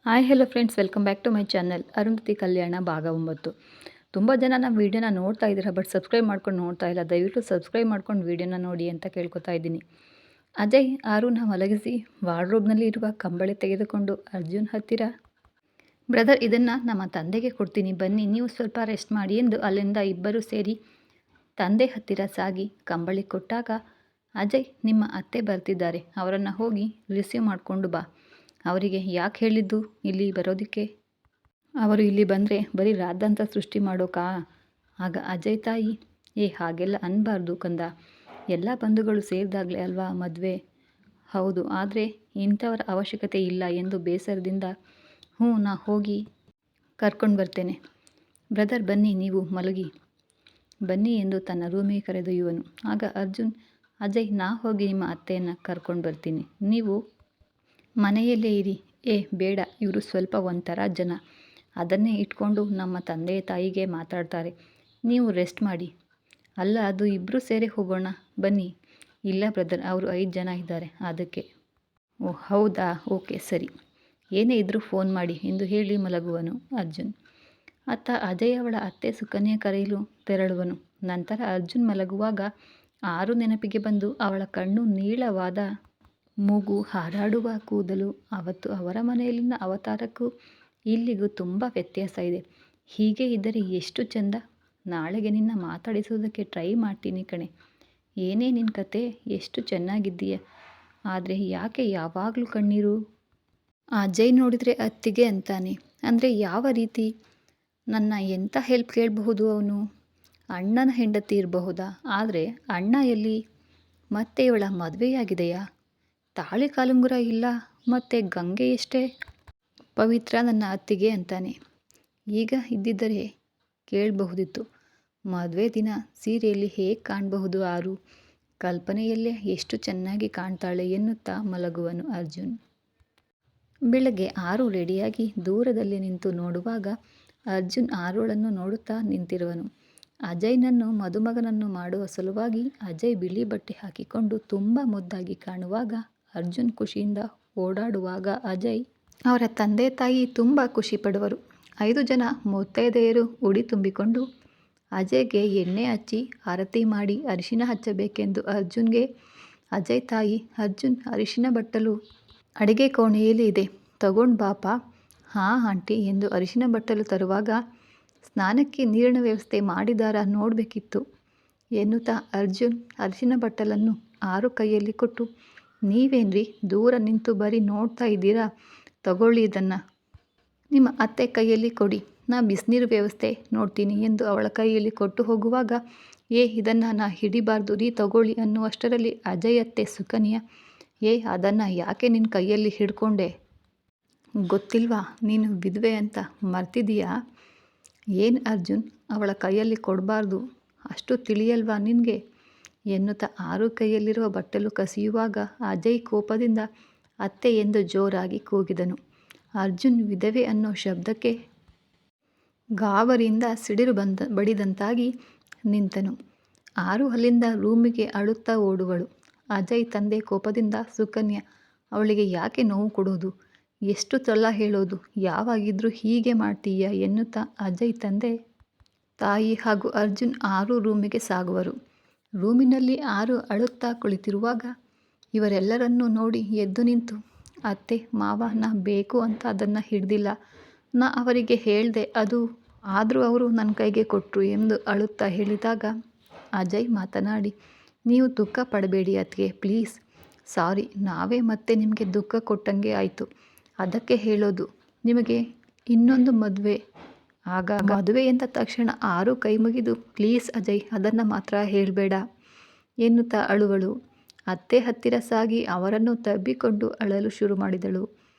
Hi hello friends, welcome back to my channel Arundhati ಕಲ್ಯಾಣ ಭಾಗ 9. ತುಂಬ ಜನ ನಮ್ಮ ವೀಡಿಯೋನ ನೋಡ್ತಾ ಇದ್ದೀರಾ, ಬಟ್ ಸಬ್ಸ್ಕ್ರೈಬ್ ಮಾಡ್ಕೊಂಡು ನೋಡ್ತಾ ಇಲ್ಲ. ದಯವಿಟ್ಟು ಸಬ್ಸ್ಕ್ರೈಬ್ ಮಾಡ್ಕೊಂಡು ವೀಡಿಯೋನ ನೋಡಿ ಅಂತ ಕೇಳ್ಕೊತಾ ಇದ್ದೀನಿ. ಅಜಯ್ ಆರುನ ಮಲಗಿಸಿ ವಾರ್ಡ್ರೋಬ್ನಲ್ಲಿ ಇರುವ ಕಂಬಳಿ ತೆಗೆದುಕೊಂಡು ಅರ್ಜುನ್ ಹತ್ತಿರ, ಬ್ರದರ್ ಇದನ್ನು ನಮ್ಮ ತಂದೆಗೆ ಕೊಡ್ತೀನಿ, ಬನ್ನಿ ನೀವು ಸ್ವಲ್ಪ ರೆಸ್ಟ್ ಮಾಡಿ ಎಂದು ಅಲ್ಲಿಂದ ಇಬ್ಬರು ಸೇರಿ ತಂದೆ ಹತ್ತಿರ ಸಾಗಿ ಕಂಬಳಿ ಕೊಟ್ಟಾಗ, ಅಜಯ್ ನಿಮ್ಮ ಅತ್ತೆ ಬರ್ತಿದ್ದಾರೆ, ಅವರನ್ನು ಹೋಗಿ ರಿಸೀವ್ ಮಾಡಿಕೊಂಡು ಬಾ. ಅವರಿಗೆ ಯಾಕೆ ಹೇಳಿದ್ದು ಇಲ್ಲಿ ಬರೋದಕ್ಕೆ? ಅವರು ಇಲ್ಲಿ ಬಂದರೆ ಬರೀ ರಾದ್ಧಾಂತ ಸೃಷ್ಟಿ ಮಾಡೋಕಾ? ಆಗ ಅಜಯ್ ತಾಯಿ, ಹಾಗೆಲ್ಲ ಅನ್ನಬಾರ್ದು ಕಂದ, ಎಲ್ಲ ಬಂಧುಗಳು ಸೇರಿದಾಗಲೇ ಅಲ್ವಾ ಮದುವೆ. ಹೌದು, ಆದರೆ ಇಂಥವರ ಅವಶ್ಯಕತೆ ಇಲ್ಲ ಎಂದು ಬೇಸರದಿಂದ, ನಾ ಹೋಗಿ ಕರ್ಕೊಂಡು ಬರ್ತೇನೆ. ಬ್ರದರ್ ಬನ್ನಿ, ನೀವು ಮಲಗಿ ಬನ್ನಿ ಎಂದು ತನ್ನ ರೂಮಿಗೆ ಕರೆದೊಯ್ಯುವನು. ಆಗ ಅರ್ಜುನ್, ಅಜಯ್ ನಾ ಹೋಗಿ ನಿಮ್ಮ ಅತ್ತೆಯನ್ನು ಕರ್ಕೊಂಡು ಬರ್ತೀನಿ, ನೀವು ಮನೆಯಲ್ಲೇ ಇರಿ. ಬೇಡ, ಇವರು ಸ್ವಲ್ಪ ಒಂಥರ ಜನ, ಅದನ್ನೇ ಇಟ್ಕೊಂಡು ನಮ್ಮ ತಂದೆ ತಾಯಿಗೆ ಮಾತಾಡ್ತಾರೆ, ನೀವು ರೆಸ್ಟ್ ಮಾಡಿ. ಅಲ್ಲ, ಅದು ಇಬ್ಬರು ಸೇರಿ ಹೋಗೋಣ ಬನ್ನಿ. ಇಲ್ಲ ಬ್ರದರ್, ಅವರು 5 ಜನ ಇದ್ದಾರೆ ಅದಕ್ಕೆ. ಹೌದಾ, ಓಕೆ ಸರಿ, ಏನೇ ಇದ್ದರೂ ಫೋನ್ ಮಾಡಿ ಎಂದು ಹೇಳಿ ಮಲಗುವನು ಅರ್ಜುನ್. ಅತ್ತ ಅಜಯ್ ಅವಳ ಅತ್ತೆ ಸುಕನ್ಯಾ ಕರೆಯಲು ತೆರಳುವನು. ನಂತರ ಅರ್ಜುನ್ ಮಲಗುವಾಗ ಆರು ನೆನಪಿಗೆ ಬಂದು ಅವಳ ಕಣ್ಣು ನೀಳವಾದ ಮೂಗು, ಹಾರಾಡುವ ಕೂದಲು, ಅವತ್ತು ಅವರ ಮನೆಯಲ್ಲಿನ ಅವತಾರಕ್ಕೂ ಇಲ್ಲಿಗೂ ತುಂಬ ವ್ಯತ್ಯಾಸ ಇದೆ. ಹೀಗೆ ಇದ್ದರೆ ಎಷ್ಟು ಚೆಂದ. ನಾಳೆಗೆ ನಿನ್ನ ಮಾತಾಡಿಸೋದಕ್ಕೆ ಟ್ರೈ ಮಾಡ್ತೀನಿ ಕಣೆ. ಏನೇ ನಿನ್ನ ಕತೆ, ಎಷ್ಟು ಚೆನ್ನಾಗಿದ್ದೀಯ, ಆದರೆ ಯಾಕೆ ಯಾವಾಗಲೂ ಕಣ್ಣೀರು? ಅಜಯ್ ನೋಡಿದರೆ ಅತ್ತಿಗೆ ಅಂತಾನೆ, ಅಂದರೆ ಯಾವ ರೀತಿ? ನನ್ನ ಎಂಥ ಹೆಲ್ಪ್ ಕೇಳಬಹುದು ಅವನು? ಅಣ್ಣನ ಹೆಂಡತಿ ಇರಬಹುದಾ, ಆದರೆ ಅಣ್ಣ ಎಲ್ಲಿ? ಮತ್ತೆ ಇವಳ ಮದುವೆಯಾಗಿದೆಯಾ? ತಾಳಿ ಕಾಲುಂಗುರ ಇಲ್ಲ, ಮತ್ತು ಗಂಗೆಯಷ್ಟೇ ಪವಿತ್ರ ನನ್ನ ಅತ್ತಿಗೆ ಅಂತಾನೆ. ಈಗ ಇದ್ದಿದ್ದರೆ ಕೇಳಬಹುದಿತ್ತು. ಮದುವೆ ದಿನ ಸೀರೆಯಲ್ಲಿ ಹೇಗೆ ಕಾಣಬಹುದು ಆರು? ಕಲ್ಪನೆಯಲ್ಲೇ ಎಷ್ಟು ಚೆನ್ನಾಗಿ ಕಾಣ್ತಾಳೆ ಎನ್ನುತ್ತಾ ಮಲಗುವನು ಅರ್ಜುನ್. ಬೆಳಗ್ಗೆ ಆರು ರೆಡಿಯಾಗಿ ದೂರದಲ್ಲಿ ನಿಂತು ನೋಡುವಾಗ ಅರ್ಜುನ್ ಆರೋಳನ್ನು ನೋಡುತ್ತಾ ನಿಂತಿರುವನು. ಅಜಯ್ನನ್ನು ಮದುಮಗನನ್ನು ಮಾಡುವ ಸಲುವಾಗಿ ಅಜಯ್ ಬಿಳಿ ಬಟ್ಟೆ ಹಾಕಿಕೊಂಡು ತುಂಬ ಮುದ್ದಾಗಿ ಕಾಣುವಾಗ ಅರ್ಜುನ್ ಖುಷಿಯಿಂದ ಓಡಾಡುವಾಗ ಅಜಯ್ ಅವರ ತಂದೆ ತಾಯಿ ತುಂಬ ಖುಷಿ ಪಡುವರು. 5 ಜನ ಮುತ್ತೈದೆಯರು ಉಡಿ ತುಂಬಿಕೊಂಡು ಅಜಯ್ಗೆ ಎಣ್ಣೆ ಹಚ್ಚಿ ಆರತಿ ಮಾಡಿ ಅರಿಶಿನ ಹಚ್ಚಬೇಕೆಂದು ಅರ್ಜುನ್ಗೆ ಅಜಯ್ ತಾಯಿ, ಅರ್ಜುನ್ ಅರಿಶಿನ ಬಟ್ಟಲು ಅಡಿಗೆ ಕೋಣೆಯಲ್ಲಿ ಇದೆ, ತಗೊಂಡು ಬಾಪ. ಹಾಂ ಆಂಟಿ ಎಂದು ಅರಿಶಿನ ಬಟ್ಟಲು ತರುವಾಗ, ಸ್ನಾನಕ್ಕೆ ನೀರಿನ ವ್ಯವಸ್ಥೆ ಮಾಡಿದಾರ ನೋಡಬೇಕಿತ್ತು ಎನ್ನುತ್ತಾ ಅರ್ಜುನ್ ಅರಿಶಿನ ಬಟ್ಟಲನ್ನು ಆರು ಕೈಯಲ್ಲಿ ಕೊಟ್ಟು, ನೀವೇನ್ರಿ ದೂರ ನಿಂತು ಬರೀ ನೋಡ್ತಾ ಇದ್ದೀರಾ, ತಗೊಳ್ಳಿ ಇದನ್ನು ನಿಮ್ಮ ಅತ್ತೆ ಕೈಯಲ್ಲಿ ಕೊಡಿ, ನಾ ಬಿಸಿನೀರು ವ್ಯವಸ್ಥೆ ನೋಡ್ತೀನಿ ಎಂದು ಅವಳ ಕೈಯಲ್ಲಿ ಕೊಟ್ಟು ಹೋಗುವಾಗ, ಇದನ್ನು ನಾ ಹಿಡಿಬಾರ್ದು ರೀ, ತಗೊಳ್ಳಿ ಅನ್ನುವಷ್ಟರಲ್ಲಿ ಅಜಯ್ ಅತ್ತೆ ಸುಕನ್ಯಾ, ಅದನ್ನು ಯಾಕೆ ನಿನ್ನ ಕೈಯಲ್ಲಿ ಹಿಡ್ಕೊಂಡೆ? ಗೊತ್ತಿಲ್ವಾ ನೀನು ವಿಧವೆ ಅಂತ ಮರ್ತಿದೀಯಾ? ಏನು ಅರ್ಜುನ್, ಅವಳ ಕೈಯಲ್ಲಿ ಕೊಡಬಾರ್ದು, ಅಷ್ಟು ತಿಳಿಯಲ್ವಾ ನಿನಗೆ ಎನ್ನುತ್ತಾ ಆರು ಕೈಯಲ್ಲಿರುವ ಬಟ್ಟಲು ಕಸಿಯುವಾಗ ಅಜಯ್ ಕೋಪದಿಂದ ಅತ್ತೆ ಎಂದು ಜೋರಾಗಿ ಕೂಗಿದನು. ಅರ್ಜುನ್ ವಿಧವೆ ಅನ್ನೋ ಶಬ್ದಕ್ಕೆ ಗಾಬರಿಯಿಂದ ಸಿಡಿಲು ಬಡಿದಂತಾಗಿ ನಿಂತನು. ಆರು ಅಲ್ಲಿಂದ ರೂಮಿಗೆ ಅಳುತ್ತಾ ಓಡುವಳು. ಅಜಯ್ ತಂದೆ ಕೋಪದಿಂದ, ಸುಕನ್ಯಾ, ಅವಳಿಗೆ ಯಾಕೆ ನೋವು ಕೊಡೋದು, ಎಷ್ಟು ಸಲ ಹೇಳೋದು, ಯಾವಾಗಿದ್ರೂ ಹೀಗೆ ಮಾಡ್ತೀಯ ಎನ್ನುತ್ತಾ ಅಜಯ್ ತಂದೆ ತಾಯಿ ಹಾಗೂ ಅರ್ಜುನ್ ಆರು ರೂಮಿಗೆ ಸಾಗುವರು. ರೂಮಿನಲ್ಲಿ ಆರು ಅಳುತ್ತಾ ಕುಳಿತಿರುವಾಗ ಇವರೆಲ್ಲರನ್ನೂ ನೋಡಿ ಎದ್ದು ನಿಂತು, ಅತ್ತೆ ಮಾವ, ನಾ ಬೇಕು ಅಂತ ಅದನ್ನು ಹಿಡ್ದಿಲ್ಲ, ನಾ ಅವರಿಗೆ ಹೇಳಿದೆ, ಆದರೂ ಅವರು ನನ್ನ ಕೈಗೆ ಕೊಟ್ಟರು ಎಂದು ಅಳುತ್ತಾ ಹೇಳಿದಾಗ ಅಜಯ್ ಮಾತನಾಡಿ, ನೀವು ದುಃಖ ಪಡಬೇಡಿ ಅತ್ತಿಗೆ, ಪ್ಲೀಸ್. ಸಾರಿ, ನಾವೇ ಮತ್ತೆ ನಿಮಗೆ ದುಃಖ ಕೊಟ್ಟಂಗೆ ಆಯಿತು, ಅದಕ್ಕೆ ಹೇಳೋದು, ನಿಮಗೆ ಇನ್ನೊಂದು ಮದುವೆ. ಆಗ ಮದುವೆ ಎಂದ ತಕ್ಷಣ ಆರು ಕೈ ಮುಗಿದು, ಪ್ಲೀಸ್ ಅಜಯ್, ಅದನ್ನು ಮಾತ್ರ ಹೇಳಬೇಡ ಎನ್ನುತ್ತಾ ಅಳುವಳು. ಅತ್ತೆ ಹತ್ತಿರ ಸಾಗಿ ಅವರನ್ನು ತಬ್ಬಿಕೊಂಡು ಅಳಲು ಶುರು ಮಾಡಿದಳು.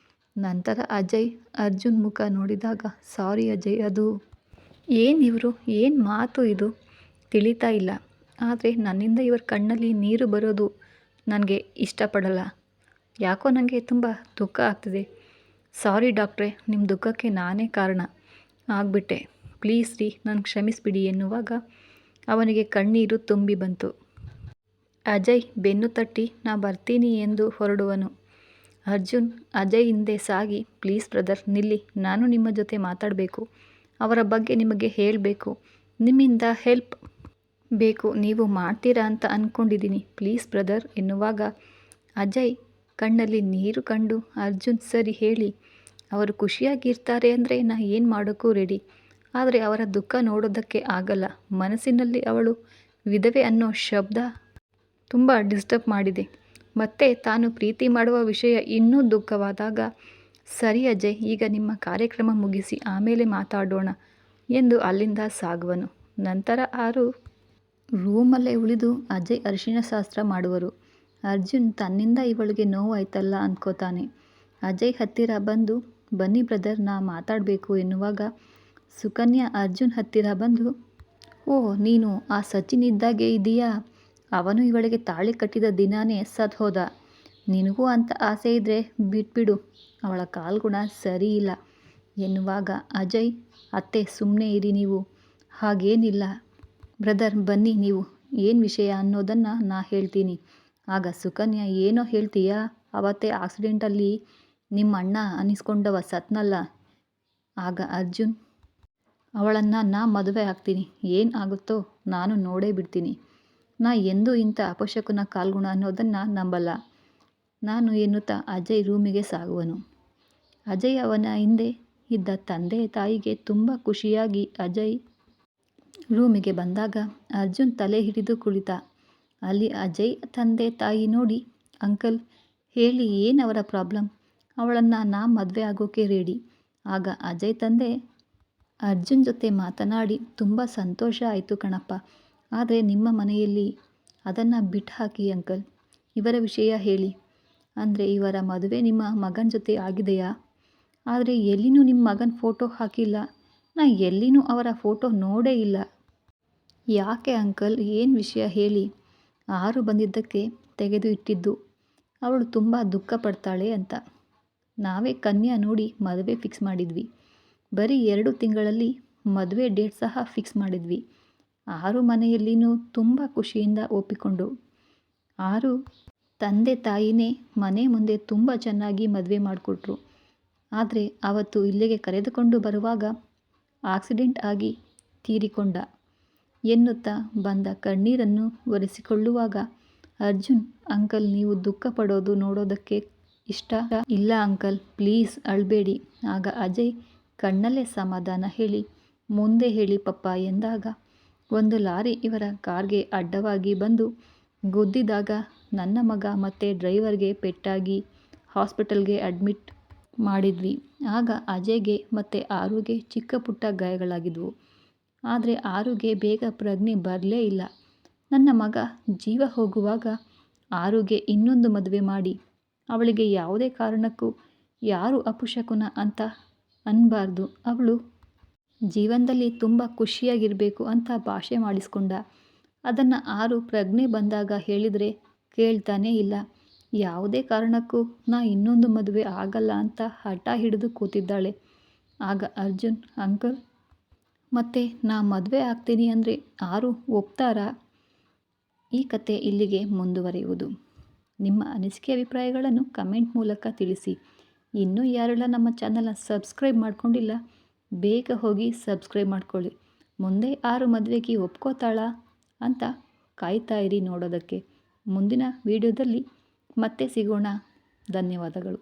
ನಂತರ ಅಜಯ್ ಅರ್ಜುನ್ ಮುಖ ನೋಡಿದಾಗ, ಸಾರಿ ಅಜಯ್, ಅದು ಏನಿವರು, ಏನು ಮಾತು ಇದು, ತಿಳಿತಾ ಇಲ್ಲ, ಆದರೆ ನನ್ನಿಂದ ಇವರ ಕಣ್ಣಲ್ಲಿ ನೀರು ಬರೋದು ನನಗೆ ಇಷ್ಟಪಡಲ್ಲ, ಯಾಕೋ ನನಗೆ ತುಂಬ ದುಃಖ ಆಗ್ತಿದೆ. ಸಾರಿ ಡಾಕ್ಟ್ರೇ, ನಿಮ್ಮ ದುಃಖಕ್ಕೆ ನಾನೇ ಕಾರಣ ಆಗಿಬಿಟ್ಟೆ, ಪ್ಲೀಸ್ ರೀ, ನಾನು ಕ್ಷಮಿಸಿಬಿಡಿ ಎನ್ನುವಾಗ ಅವನಿಗೆ ಕಣ್ಣೀರು ತುಂಬಿ ಬಂತು. ಅಜಯ್ ಬೆನ್ನು ತಟ್ಟಿ ನಾ ಬರ್ತೀನಿ ಎಂದು ಹೊರಡುವನು. ಅರ್ಜುನ್ ಅಜಯ್ ಹಿಂದೆ ಸಾಗಿ, ಪ್ಲೀಸ್ ಬ್ರದರ್ ನಿಲ್ಲಿ, ನಾನು ನಿಮ್ಮ ಜೊತೆ ಮಾತಾಡಬೇಕು, ಅವರ ಬಗ್ಗೆ ನಿಮಗೆ ಹೇಳಬೇಕು, ನಿಮ್ಮಿಂದ ಹೆಲ್ಪ್ ಬೇಕು, ನೀವು ಮಾಡ್ತೀರಾ ಅಂತ ಅಂದ್ಕೊಂಡಿದ್ದೀನಿ, ಪ್ಲೀಸ್ ಬ್ರದರ್ ಎನ್ನುವಾಗ ಅಜಯ್ ಕಣ್ಣಲ್ಲಿ ನೀರು ಕಂಡು, ಅರ್ಜುನ್ ಸರಿ ಹೇಳಿ, ಅವರು ಖುಷಿಯಾಗಿರ್ತಾರೆ ಅಂದರೆ ನಾ ಏನು ಮಾಡೋಕ್ಕೂ ರೆಡಿ, ಆದರೆ ಅವರ ದುಃಖ ನೋಡೋದಕ್ಕೆ ಆಗಲ್ಲ, ಮನಸ್ಸಿನಲ್ಲಿ ಅವಳು ವಿಧವೆ ಅನ್ನೋ ಶಬ್ದ ತುಂಬ ಡಿಸ್ಟರ್ಬ್ ಮಾಡಿದೆ. ಮತ್ತೆ ತಾನು ಪ್ರೀತಿ ಮಾಡುವ ವಿಷಯ ಇನ್ನೂ ದುಃಖವಾದಾಗ, ಸರಿ ಅಜಯ್, ಈಗ ನಿಮ್ಮ ಕಾರ್ಯಕ್ರಮ ಮುಗಿಸಿ ಆಮೇಲೆ ಮಾತಾಡೋಣ ಎಂದು ಅಲ್ಲಿಂದ ಸಾಗುವನು. ನಂತರ ಆರು ರೂಮಲ್ಲೇ ಉಳಿದು ಅಜಯ್ ಅರಿಶಿನ ಶಾಸ್ತ್ರ ಮಾಡುವರು. ಅರ್ಜುನ್ ತನ್ನಿಂದ ಇವಳಿಗೆ ನೋವಾಯ್ತಲ್ಲ ಅಂದ್ಕೋತಾನೆ. ಅಜಯ್ ಹತ್ತಿರ ಬಂದು, ಬನ್ನಿ ಬ್ರದರ್, ನಾ ಮಾತಾಡಬೇಕು ಎನ್ನುವಾಗ ಸುಕನ್ಯಾ ಅರ್ಜುನ್ ಹತ್ತಿರ ಬಂದು, ಓ ನೀನು ಆ ಸಚಿನ್ ಇದ್ದಾಗೆ ಇದೆಯಾ, ಅವನು ಇವಳಿಗೆ ತಾಳಿ ಕಟ್ಟಿದ ದಿನಾನೇ ಸತ್ ಹೋದ, ನಿನಗೂ ಅಂತ ಆಸೆ ಇದ್ದರೆ ಬಿಟ್ಬಿಡು, ಅವಳ ಕಾಲ್ಗುಣ ಸರಿ ಇಲ್ಲ ಎನ್ನುವಾಗ ಅಜಯ್, ಅತ್ತೆ ಸುಮ್ಮನೆ ಇರಿ ನೀವು, ಹಾಗೇನಿಲ್ಲ ಬ್ರದರ್, ಬನ್ನಿ ನೀವು ಏನು ವಿಷಯ ಅನ್ನೋದನ್ನು ನಾ ಹೇಳ್ತೀನಿ. ಆಗ ಸುಕನ್ಯಾ, ಏನೋ ಹೇಳ್ತೀಯಾ, ಅವತ್ತೇ ಆಕ್ಸಿಡೆಂಟಲ್ಲಿ ನಿಮ್ಮ ಅಣ್ಣ ಅನ್ನಿಸ್ಕೊಂಡವ ಸತ್ನಲ್ಲ. ಆಗ ಅರ್ಜುನ್, ಅವಳನ್ನು ನಾ ಮದುವೆ ಆಗ್ತೀನಿ, ಏನು ಆಗುತ್ತೋ ನಾನು ನೋಡೇ ಬಿಡ್ತೀನಿ, ನಾ ಎಂದೂ ಇಂಥ ಅಪಶಕುನ ಕಾಲ್ಗುಣ ಅನ್ನೋದನ್ನು ನಂಬಲ್ಲ ನಾನು ಎನ್ನುತ್ತಾ ಅಜಯ್ ರೂಮಿಗೆ ಸಾಗುವನು. ಅಜಯ್ ಅವನ ಹಿಂದೆ ಇದ್ದ ತಂದೆ ತಾಯಿಗೆ ತುಂಬ ಖುಷಿಯಾಗಿ ಅಜಯ್ ರೂಮಿಗೆ ಬಂದಾಗ ಅರ್ಜುನ್ ತಲೆ ಹಿಡಿದು ಕುಳಿತ. ಅಲ್ಲಿ ಅಜಯ್ ತಂದೆ ತಾಯಿ ನೋಡಿ, ಅಂಕಲ್ ಹೇಳಿ ಏನು ಅವರ ಪ್ರಾಬ್ಲಮ್, ಅವಳನ್ನು ನಾ ಮದುವೆ ಆಗೋಕೆ ರೆಡಿ. ಆಗ ಅಜಯ್ ತಂದೆ ಅರ್ಜುನ್ ಜೊತೆ ಮಾತನಾಡಿ, ತುಂಬ ಸಂತೋಷ ಆಯಿತು ಕಣಪ್ಪ, ಆದರೆ ನಿಮ್ಮ ಮನೆಯಲ್ಲಿ ಅದನ್ನು ಬಿಟ್ಟು ಹಾಕಿ ಅಂಕಲ್, ಇವರ ವಿಷಯ ಹೇಳಿ, ಅಂದರೆ ಇವರ ಮದುವೆ ನಿಮ್ಮ ಮಗನ ಜೊತೆ ಆಗಿದೆಯಾ, ಆದರೆ ಎಲ್ಲಿನೂ ನಿಮ್ಮ ಮಗನ ಫೋಟೋ ಹಾಕಿಲ್ಲ, ನಾ ಎಲ್ಲಿನೂ ಅವರ ಫೋಟೋ ನೋಡೇ ಇಲ್ಲ. ಯಾಕೆ ಅಂಕಲ್, ಏನು ವಿಷಯ ಹೇಳಿ, ಆರು ಬಂದಿದ್ದಕ್ಕೆ ತೆಗೆದು ಇಟ್ಟಿದ್ದು, ಅವಳು ತುಂಬ ದುಃಖ ಪಡ್ತಾಳೆ ಅಂತ ನಾವೇ ಕನ್ಯಾ ನೋಡಿ ಮದುವೆ ಫಿಕ್ಸ್ ಮಾಡಿದ್ವಿ, ಬರೀ 2 ತಿಂಗಳಲ್ಲಿ ಮದುವೆ ಡೇಟ್ ಸಹ ಫಿಕ್ಸ್ ಮಾಡಿದ್ವಿ. ಆರು ಮನೆಯಲ್ಲಿನೂ ತುಂಬ ಖುಷಿಯಿಂದ ಒಪ್ಪಿಕೊಂಡು, ಆರು ತಂದೆ ತಾಯಿನೇ ಮನೆ ಮುಂದೆ ತುಂಬ ಚೆನ್ನಾಗಿ ಮದುವೆ ಮಾಡಿಕೊಟ್ರು. ಆದರೆ ಅವತ್ತು ಇಲ್ಲಿಗೆ ಕರೆದುಕೊಂಡು ಬರುವಾಗ ಆಕ್ಸಿಡೆಂಟ್ ಆಗಿ ತೀರಿಕೊಂಡ ಎನ್ನುತ್ತಾ ಬಂದ ಕಣ್ಣೀರನ್ನು ಒರೆಸಿಕೊಳ್ಳುವಾಗ ಅರ್ಜುನ್, ಅಂಕಲ್ ನೀವು ದುಃಖ ಪಡೋದು ನೋಡೋದಕ್ಕೆ ಇಷ್ಟ ಇಲ್ಲ ಅಂಕಲ್, ಪ್ಲೀಸ್ ಅಳಬೇಡಿ. ಆಗ ಅಜಯ್ ಕಣ್ಣಲ್ಲೇ ಸಮಾಧಾನ ಹೇಳಿ, ಮುಂದೆ ಹೇಳಿ ಪಪ್ಪ ಎಂದಾಗ, ಒಂದು ಲಾರಿ ಇವರ ಕಾರ್ಗೆ ಅಡ್ಡವಾಗಿ ಬಂದು ಗುದ್ದಿದಾಗ ನನ್ನ ಮಗ ಮತ್ತು ಡ್ರೈವರ್ಗೆ ಪೆಟ್ಟಾಗಿ ಹಾಸ್ಪಿಟಲ್ಗೆ ಅಡ್ಮಿಟ್ ಮಾಡಿದ್ವಿ. ಆಗ ಅಜಯ್ಗೆ ಮತ್ತು ಆರುಗೆ ಚಿಕ್ಕ ಪುಟ್ಟ ಗಾಯಗಳಾಗಿದ್ವು, ಆದರೆ ಆರುಗೆ ಬೇಗ ಪ್ರಜ್ಞೆ ಬರಲೇ ಇಲ್ಲ. ನನ್ನ ಮಗ ಜೀವ ಹೋಗುವಾಗ ಆರುಗೆ ಇನ್ನೊಂದು ಮದುವೆ ಮಾಡಿ, ಅವಳಿಗೆ ಯಾವುದೇ ಕಾರಣಕ್ಕೂ ಯಾರು ಅಪಶಕುನ ಅಂತ ಅನ್ನಬಾರ್ದು, ಅವಳು ಜೀವನದಲ್ಲಿ ತುಂಬ ಖುಷಿಯಾಗಿರಬೇಕು ಅಂತ ಭಾಷೆ ಮಾಡಿಸ್ಕೊಂಡ. ಅದನ್ನು ಆರು ಪ್ರಜ್ಞೆ ಬಂದಾಗ ಹೇಳಿದರೆ ಕೇಳ್ತಾನೇ ಇಲ್ಲ, ಯಾವುದೇ ಕಾರಣಕ್ಕೂ ನಾ ಇನ್ನೊಂದು ಮದುವೆ ಆಗಲ್ಲ ಅಂತ ಹಠ ಹಿಡಿದು ಕೂತಿದ್ದಾಳೆ. ಆಗ ಅರ್ಜುನ್, ಅಂಕಲ್ ಮತ್ತೆ ನಾ ಮದುವೆ ಆಗ್ತೀನಿ ಅಂದರೆ ಆರು ಒಪ್ತಾರಾ. ಈ ಕತೆ ಇಲ್ಲಿಗೆ ಮುಂದುವರಿಯುವುದು. ನಿಮ್ಮ ಅನಿಸಿಕೆ ಅಭಿಪ್ರಾಯಗಳನ್ನು ಕಮೆಂಟ್ ಮೂಲಕ ತಿಳಿಸಿ. ಇನ್ನೂ ಯಾರೆಲ್ಲ ನಮ್ಮ ಚಾನಲ್ನ ಸಬ್ಸ್ಕ್ರೈಬ್ ಮಾಡ್ಕೊಂಡಿಲ್ಲ, ಬೇಗ ಹೋಗಿ ಸಬ್ಸ್ಕ್ರೈಬ್ ಮಾಡ್ಕೊಳ್ಳಿ. ಮುಂದೆ ಆರು ಮದುವೆಗೆ ಒಪ್ಕೋತಾಳಾ ಅಂತ ಕಾಯ್ತಾ ಇರಿ ನೋಡೋದಕ್ಕೆ. ಮುಂದಿನ ವಿಡಿಯೋದಲ್ಲಿ ಮತ್ತೆ ಸಿಗೋಣ. ಧನ್ಯವಾದಗಳು.